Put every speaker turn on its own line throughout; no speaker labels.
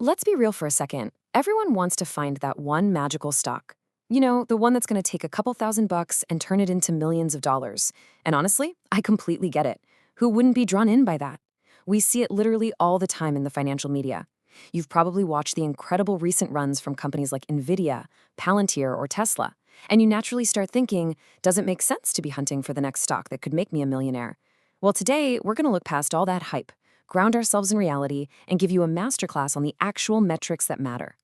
Let's be real for a second. Everyone wants to find that one magical stock. You know, the one that's going to take a couple $1,000 and turn it into millions of dollars. And honestly, I completely get it. Who wouldn't be drawn in by that? We see it literally all the time in the financial media. You've probably watched the incredible recent runs from companies like Nvidia, Palantir, or Tesla. And you naturally start thinking, does it make sense to be hunting for the next stock that could make me a millionaire? Well, today, we're going to look past all that hype, ground ourselves in reality, and give you a masterclass on the actual metrics that matter.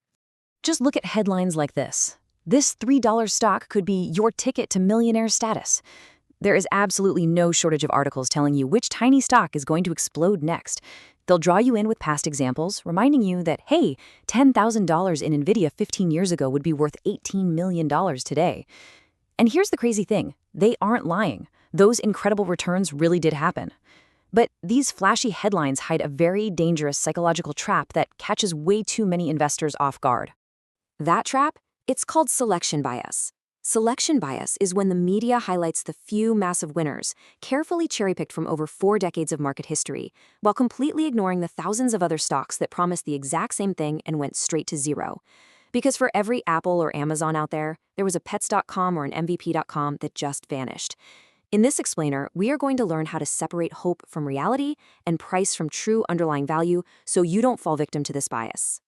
Just look at headlines like this. This $3 stock could be your ticket to millionaire status. There is absolutely no shortage of articles telling you which tiny stock is going to explode next. They'll draw you in with past examples, reminding you that, hey, $10,000 in Nvidia 15 years ago would be worth $18 million today. And here's the crazy thing. They aren't lying. Those incredible returns really did happen. But these flashy headlines hide a very dangerous psychological trap that catches way too many investors off guard. That trap? It's called selection bias. Selection bias is when the media highlights the few massive winners, carefully cherry-picked from over 4 decades of market history, while completely ignoring the thousands of other stocks that promised the exact same thing and went straight to zero. Because for every Apple or Amazon out there was a Pets.com or an MVP.com that just vanished. In this explainer, we are going to learn how to separate hope from reality and price from true underlying value so you don't fall victim to this bias.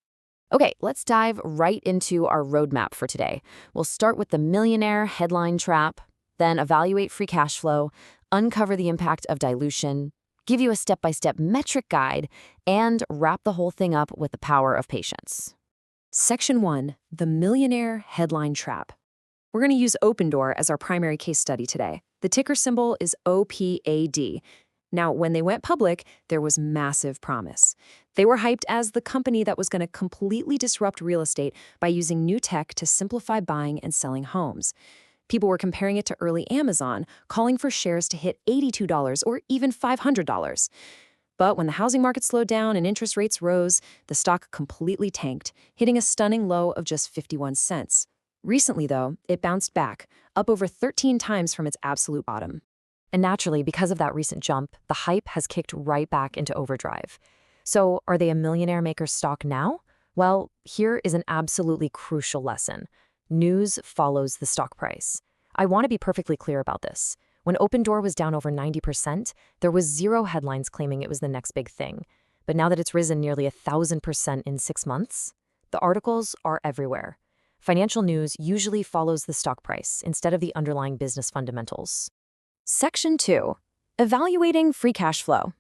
Okay, let's dive right into our roadmap for today. We'll start with the millionaire headline trap, then evaluate free cash flow, uncover the impact of dilution, give you a step-by-step metric guide, and wrap the whole thing up with the power of patience. Section 1, the millionaire headline trap. We're going to use OPNDR as our primary case study today. The ticker symbol is OPAD. Now, when they went public, there was massive promise. They were hyped as the company that was going to completely disrupt real estate by using new tech to simplify buying and selling homes. People were comparing it to early Amazon, calling for shares to hit $82 or even $500. But when the housing market slowed down and interest rates rose, the stock completely tanked, hitting a stunning low of just 51 cents. Recently, though, it bounced back, up over 13 times from its absolute bottom. And naturally, because of that recent jump, the hype has kicked right back into overdrive. So, are they a millionaire maker stock now? Well, here is an absolutely crucial lesson. News follows the stock price. I want to be perfectly clear about this. When OPNDR was down over 90%, there was zero headlines claiming it was the next big thing. But now that it's risen nearly 1,000% in 6 months, the articles are everywhere. Financial news usually follows the stock price instead of the underlying business fundamentals. Section 2. Evaluating free cash flow.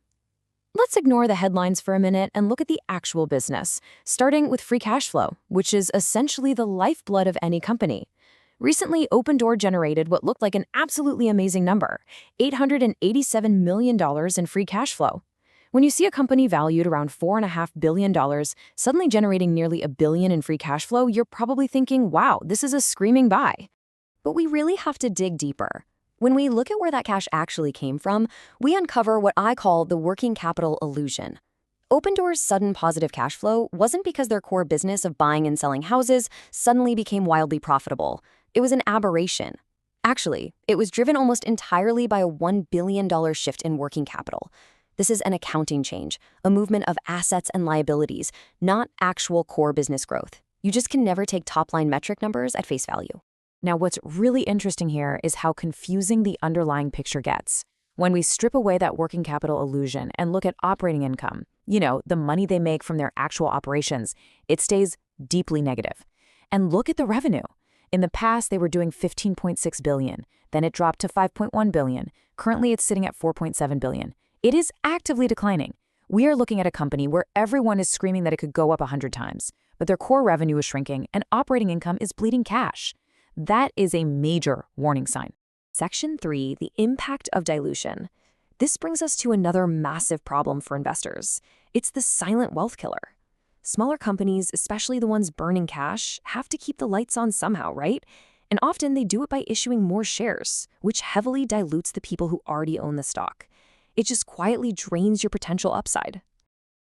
Let's ignore the headlines for a minute and look at the actual business, starting with free cash flow, which is essentially the lifeblood of any company. Recently, OPNDR generated what looked like an absolutely amazing number, $887 million in free cash flow. When you see a company valued around $4.5 billion suddenly generating nearly $1 billion in free cash flow, you're probably thinking, wow, this is a screaming buy. But we really have to dig deeper. When we look at where that cash actually came from, we uncover what I call the working capital illusion. OPNDR's sudden positive cash flow wasn't because their core business of buying and selling houses suddenly became wildly profitable. It was an aberration. Actually, it was driven almost entirely by a $1 billion shift in working capital. This is an accounting change, a movement of assets and liabilities, not actual core business growth. You just can never take top-line metric numbers at face value. Now, what's really interesting here is how confusing the underlying picture gets. When we strip away that working capital illusion and look at operating income, the money they make from their actual operations, it stays deeply negative. And look at the revenue. In the past, they were doing $15.6 billion. Then it dropped to $5.1 billion. Currently, it's sitting at $4.7 billion. It is actively declining. We are looking at a company where everyone is screaming that it could go up 100 times, but their core revenue is shrinking and operating income is bleeding cash. That is a major warning sign. Section 3, the impact of dilution. This brings us to another massive problem for investors. It's the silent wealth killer. Smaller companies, especially the ones burning cash, have to keep the lights on somehow, right? And often they do it by issuing more shares, which heavily dilutes the people who already own the stock. It just quietly drains your potential upside.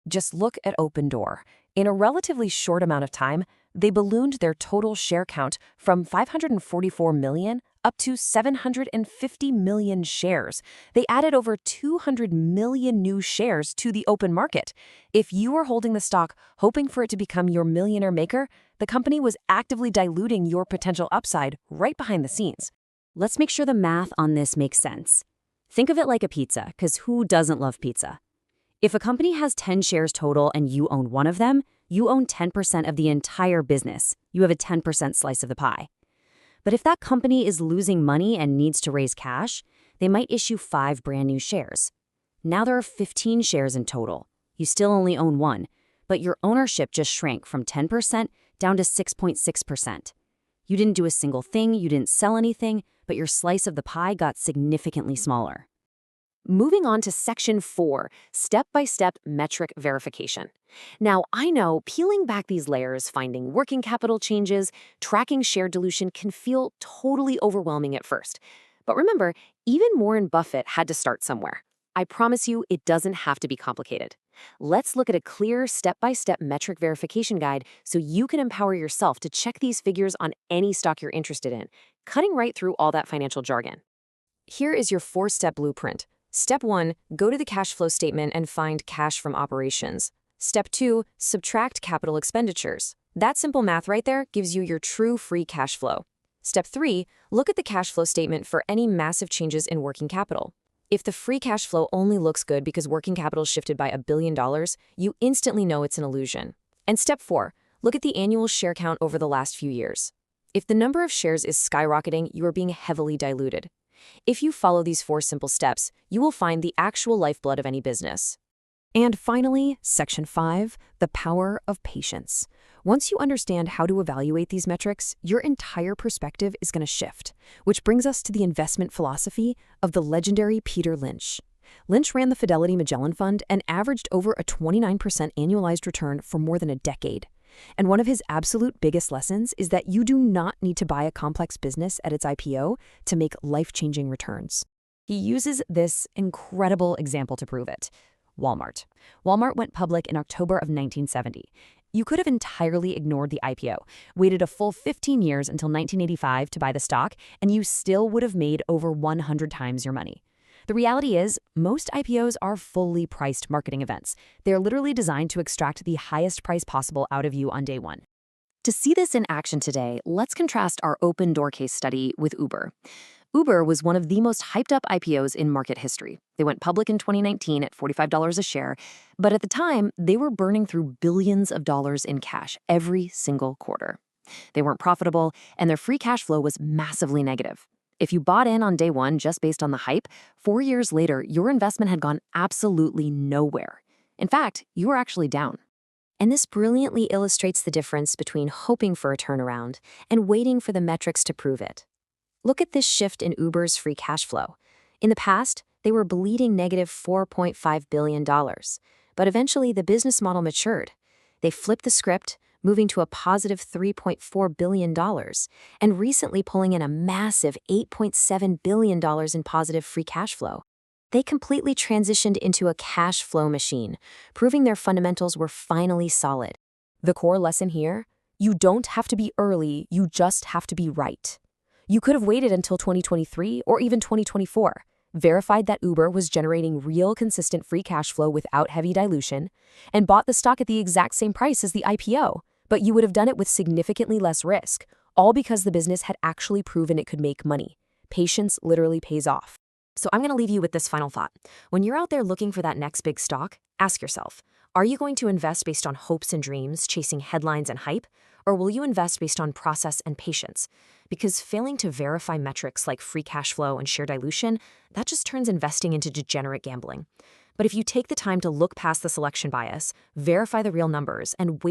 Just look at OPNDR. In a relatively short amount of time, they ballooned their total share count from 544 million up to 750 million shares. They added over 200 million new shares to the open market. If you are holding the stock hoping for it to become your millionaire maker, the company was actively diluting your potential upside right behind the scenes.
Let's make sure the math on this makes sense. Think of it like a pizza, because who doesn't love pizza? If a company has 10 shares total and you own one of them, you own 10% of the entire business. You have a 10% slice of the pie. But if that company is losing money and needs to raise cash, they might issue 5 brand new shares. Now there are 15 shares in total. You still only own one, but your ownership just shrank from 10% down to 6.6%. You didn't do a single thing, you didn't sell anything, but your slice of the pie got significantly smaller.
Moving on to Section 4, Step-by-Step Metric Verification. Now, I know peeling back these layers, finding working capital changes, tracking share dilution can feel totally overwhelming at first. But remember, even Warren Buffett had to start somewhere. I promise you, it doesn't have to be complicated. Let's look at a clear step-by-step metric verification guide so you can empower yourself to check these figures on any stock you're interested in, cutting right through all that financial jargon. Here is your 4-step blueprint. Step 1, go to the cash flow statement and find cash from operations. Step 2, subtract capital expenditures. That simple math right there gives you your true free cash flow. Step 3, look at the cash flow statement for any massive changes in working capital. If the free cash flow only looks good because working capital shifted by $1 billion, you instantly know it's an illusion. And step 4, look at the annual share count over the last few years. If the number of shares is skyrocketing, you are being heavily diluted. If you follow these 4 simple steps, you will find the actual lifeblood of any business. And finally, Section 5, the power of patience. Once you understand how to evaluate these metrics, your entire perspective is going to shift, which brings us to the investment philosophy of the legendary Peter Lynch. Lynch ran the Fidelity Magellan Fund and averaged over a 29% annualized return for more than a decade. And one of his absolute biggest lessons is that you do not need to buy a complex business at its IPO to make life-changing returns. He uses this incredible example to prove it. Walmart. Walmart went public in October of 1970. You could have entirely ignored the IPO, waited a full 15 years until 1985 to buy the stock, and you still would have made over 100 times your money. The reality is, most IPOs are fully priced marketing events. They are literally designed to extract the highest price possible out of you on day one. To see this in action today, let's contrast our OPNDR case study with Uber. Uber was one of the most hyped-up IPOs in market history. They went public in 2019 at $45 a share, but at the time, they were burning through billions of dollars in cash every single quarter. They weren't profitable, and their free cash flow was massively negative. If you bought in on day one just based on the hype, 4 years later, your investment had gone absolutely nowhere. In fact, you were actually down. And this brilliantly illustrates the difference between hoping for a turnaround and waiting for the metrics to prove it. Look at this shift in Uber's free cash flow. In the past, they were bleeding negative $4.5 billion, but eventually the business model matured. They flipped the script, moving to a positive $3.4 billion, and recently pulling in a massive $8.7 billion in positive free cash flow. They completely transitioned into a cash flow machine, proving their fundamentals were finally solid. The core lesson here? You don't have to be early, you just have to be right. You could have waited until 2023 or even 2024, verified that Uber was generating real consistent free cash flow without heavy dilution, and bought the stock at the exact same price as the IPO, but you would have done it with significantly less risk, all because the business had actually proven it could make money. Patience literally pays off. So I'm going to leave you with this final thought. When you're out there looking for that next big stock, ask yourself, are you going to invest based on hopes and dreams, chasing headlines and hype? Or will you invest based on process and patience? Because failing to verify metrics like free cash flow and share dilution, that just turns investing into degenerate gambling. But if you take the time to look past the selection bias, verify the real numbers, and wait